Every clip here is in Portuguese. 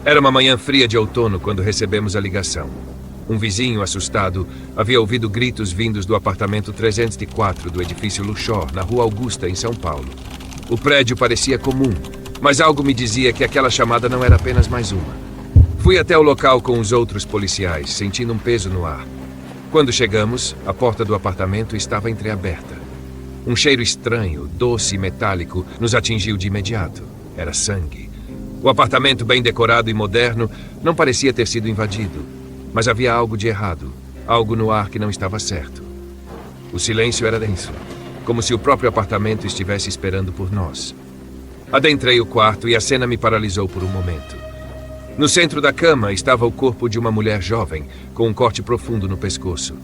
Era uma manhã fria de outono quando recebemos a ligação. Um vizinho, assustado, havia ouvido gritos vindos do apartamento 304 do edifício Luxor, na Rua Augusta, em São Paulo. O prédio parecia comum, mas algo me dizia que aquela chamada não era apenas mais uma. Fui até o local com os outros policiais, sentindo um peso no ar. Quando chegamos, a porta do apartamento estava entreaberta. Um cheiro estranho, doce e metálico nos atingiu de imediato. Era sangue. O apartamento, bem decorado e moderno, não parecia ter sido invadido. Mas havia algo de errado, algo no ar que não estava certo. O silêncio era denso, como se o próprio apartamento estivesse esperando por nós. Adentrei o quarto e a cena me paralisou por um momento. No centro da cama estava o corpo de uma mulher jovem, com um corte profundo no pescoço.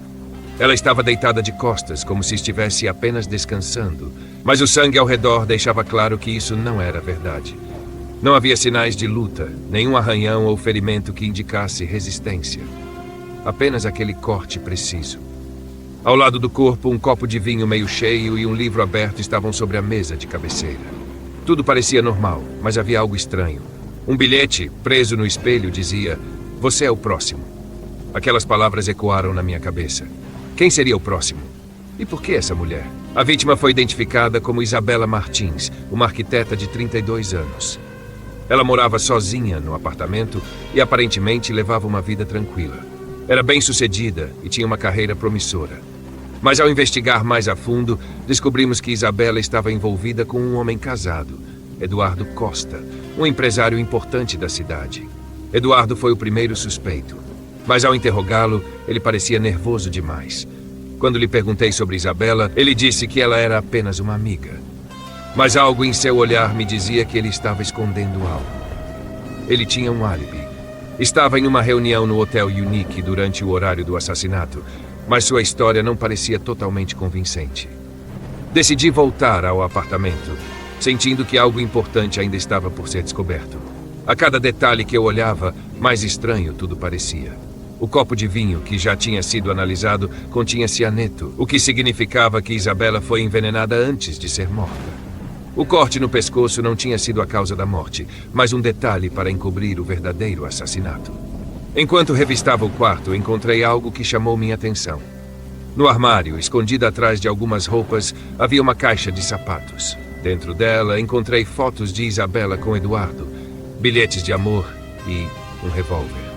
Ela estava deitada de costas, como se estivesse apenas descansando, mas o sangue ao redor deixava claro que isso não era verdade. Não havia sinais de luta, nenhum arranhão ou ferimento que indicasse resistência. Apenas aquele corte preciso. Ao lado do corpo, um copo de vinho meio cheio e um livro aberto estavam sobre a mesa de cabeceira. Tudo parecia normal, mas havia algo estranho. Um bilhete, preso no espelho, dizia: "Você é o próximo." Aquelas palavras ecoaram na minha cabeça. Quem seria o próximo? E por que essa mulher? A vítima foi identificada como Isabela Martins, uma arquiteta de 32 anos. Ela morava sozinha no apartamento e aparentemente levava uma vida tranquila. Era bem-sucedida e tinha uma carreira promissora. Mas ao investigar mais a fundo, descobrimos que Isabela estava envolvida com um homem casado, Eduardo Costa, um empresário importante da cidade. Eduardo foi o primeiro suspeito, mas ao interrogá-lo, ele parecia nervoso demais. Quando lhe perguntei sobre Isabela, ele disse que ela era apenas uma amiga. Mas algo em seu olhar me dizia que ele estava escondendo algo. Ele tinha um álibi. Estava em uma reunião no Hotel Unique durante o horário do assassinato, mas sua história não parecia totalmente convincente. Decidi voltar ao apartamento, sentindo que algo importante ainda estava por ser descoberto. A cada detalhe que eu olhava, mais estranho tudo parecia. O copo de vinho, que já tinha sido analisado, continha cianeto, o que significava que Isabela foi envenenada antes de ser morta. O corte no pescoço não tinha sido a causa da morte, mas um detalhe para encobrir o verdadeiro assassinato. Enquanto revistava o quarto, encontrei algo que chamou minha atenção. No armário, escondida atrás de algumas roupas, havia uma caixa de sapatos. Dentro dela, encontrei fotos de Isabela com Eduardo, bilhetes de amor e um revólver.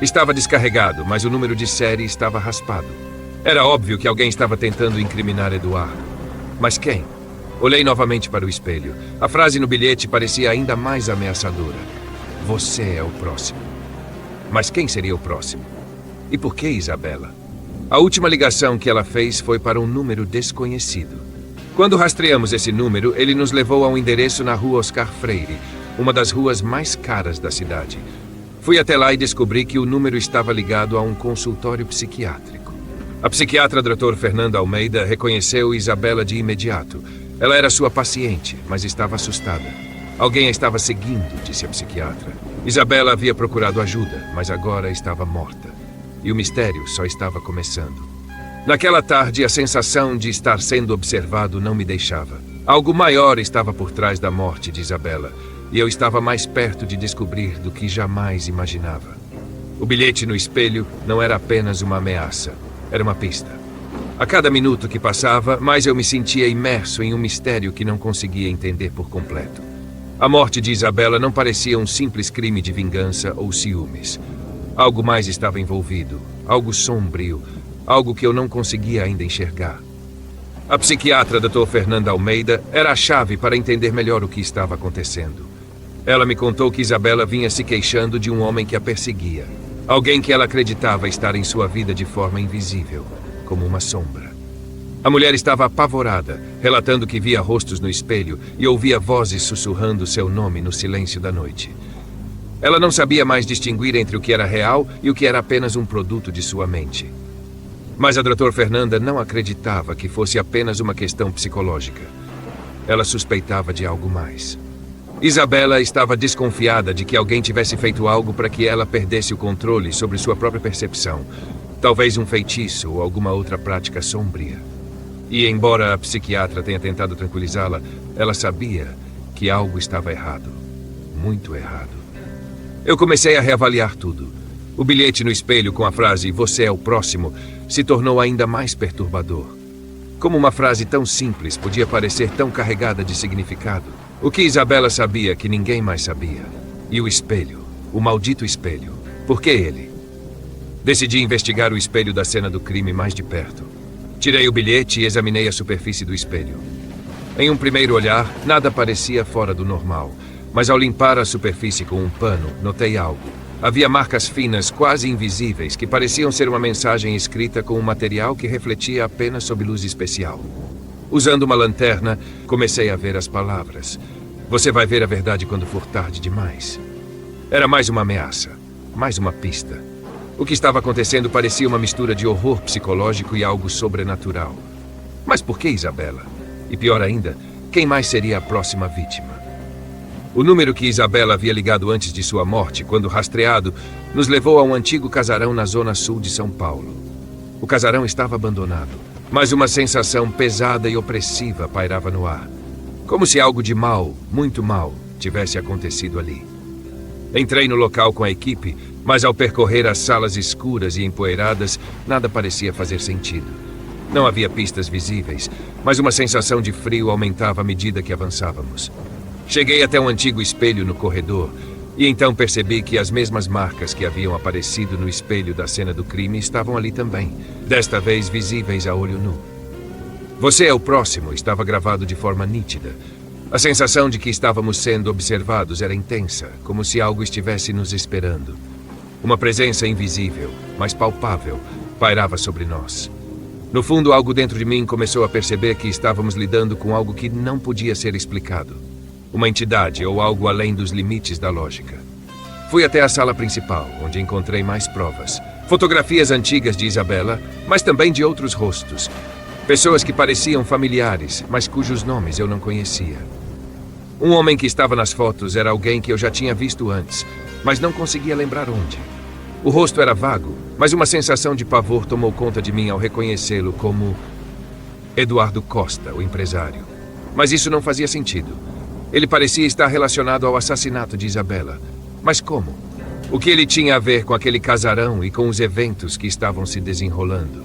Estava descarregado, mas o número de série estava raspado. Era óbvio que alguém estava tentando incriminar Eduardo. Mas quem? Olhei novamente para o espelho. A frase no bilhete parecia ainda mais ameaçadora. Você é o próximo. Mas quem seria o próximo? E por que Isabela? A última ligação que ela fez foi para um número desconhecido. Quando rastreamos esse número, ele nos levou a um endereço na Rua Oscar Freire, uma das ruas mais caras da cidade. Fui até lá e descobri que o número estava ligado a um consultório psiquiátrico. A psiquiatra Dr. Fernanda Almeida reconheceu Isabela de imediato. Ela era sua paciente, mas estava assustada. Alguém a estava seguindo, disse a psiquiatra. Isabela havia procurado ajuda, mas agora estava morta. E o mistério só estava começando. Naquela tarde, a sensação de estar sendo observado não me deixava. Algo maior estava por trás da morte de Isabela, e eu estava mais perto de descobrir do que jamais imaginava. O bilhete no espelho não era apenas uma ameaça, era uma pista. A cada minuto que passava, mais eu me sentia imerso em um mistério que não conseguia entender por completo. A morte de Isabela não parecia um simples crime de vingança ou ciúmes. Algo mais estava envolvido, algo sombrio, algo que eu não conseguia ainda enxergar. A psiquiatra Dr. Fernanda Almeida era a chave para entender melhor o que estava acontecendo. Ela me contou que Isabela vinha se queixando de um homem que a perseguia. Alguém que ela acreditava estar em sua vida de forma invisível, como uma sombra. A mulher estava apavorada, relatando que via rostos no espelho e ouvia vozes sussurrando seu nome no silêncio da noite. Ela não sabia mais distinguir entre o que era real e o que era apenas um produto de sua mente. Mas a Dr. Fernanda não acreditava que fosse apenas uma questão psicológica. Ela suspeitava de algo mais. Isabela estava desconfiada de que alguém tivesse feito algo para que ela perdesse o controle sobre sua própria percepção. Talvez um feitiço ou alguma outra prática sombria. E embora a psiquiatra tenha tentado tranquilizá-la, ela sabia que algo estava errado. Muito errado. Eu comecei a reavaliar tudo. O bilhete no espelho com a frase "Você é o próximo" se tornou ainda mais perturbador. Como uma frase tão simples podia parecer tão carregada de significado? O que Isabela sabia que ninguém mais sabia? E o espelho, o maldito espelho. Por que ele? Decidi investigar o espelho da cena do crime mais de perto. Tirei o bilhete e examinei a superfície do espelho. Em um primeiro olhar, nada parecia fora do normal, mas ao limpar a superfície com um pano, notei algo. Havia marcas finas, quase invisíveis, que pareciam ser uma mensagem escrita com um material que refletia apenas sob luz especial. Usando uma lanterna, comecei a ver as palavras. Você vai ver a verdade quando for tarde demais. Era mais uma ameaça, mais uma pista. O que estava acontecendo parecia uma mistura de horror psicológico e algo sobrenatural. Mas por que Isabela? E pior ainda, quem mais seria a próxima vítima? O número que Isabela havia ligado antes de sua morte, quando rastreado, nos levou a um antigo casarão na zona sul de São Paulo. O casarão estava abandonado, mas uma sensação pesada e opressiva pairava no ar. Como se algo de mal, muito mal, tivesse acontecido ali. Entrei no local com a equipe, mas ao percorrer as salas escuras e empoeiradas, nada parecia fazer sentido. Não havia pistas visíveis, mas uma sensação de frio aumentava à medida que avançávamos. Cheguei até um antigo espelho no corredor, e então percebi que as mesmas marcas que haviam aparecido no espelho da cena do crime estavam ali também, desta vez visíveis a olho nu. Você é o próximo estava gravado de forma nítida. A sensação de que estávamos sendo observados era intensa, como se algo estivesse nos esperando. Uma presença invisível, mas palpável, pairava sobre nós. No fundo, algo dentro de mim começou a perceber que estávamos lidando com algo que não podia ser explicado. Uma entidade ou algo além dos limites da lógica. Fui até a sala principal, onde encontrei mais provas. Fotografias antigas de Isabela, mas também de outros rostos. Pessoas que pareciam familiares, mas cujos nomes eu não conhecia. Um homem que estava nas fotos era alguém que eu já tinha visto antes, mas não conseguia lembrar onde. O rosto era vago, mas uma sensação de pavor tomou conta de mim ao reconhecê-lo como Eduardo Costa, o empresário. Mas isso não fazia sentido. Ele parecia estar relacionado ao assassinato de Isabela. Mas como? O que ele tinha a ver com aquele casarão e com os eventos que estavam se desenrolando?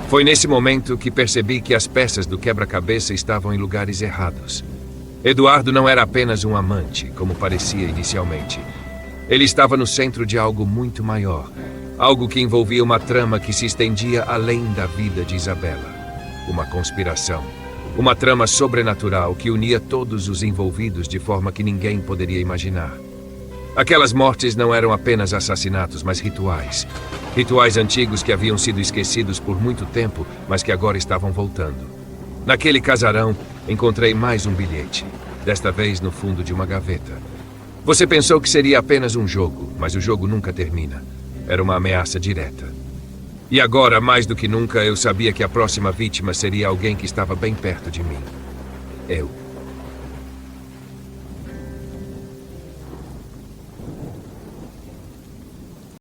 Foi nesse momento que percebi que as peças do quebra-cabeça estavam em lugares errados. Eduardo não era apenas um amante, como parecia inicialmente. Ele estava no centro de algo muito maior. Algo que envolvia uma trama que se estendia além da vida de Isabela. Uma conspiração. Uma trama sobrenatural que unia todos os envolvidos de forma que ninguém poderia imaginar. Aquelas mortes não eram apenas assassinatos, mas rituais. Rituais antigos que haviam sido esquecidos por muito tempo, mas que agora estavam voltando. Naquele casarão, encontrei mais um bilhete, desta vez no fundo de uma gaveta. Você pensou que seria apenas um jogo, mas o jogo nunca termina. Era uma ameaça direta. E agora, mais do que nunca, eu sabia que a próxima vítima seria alguém que estava bem perto de mim. Eu.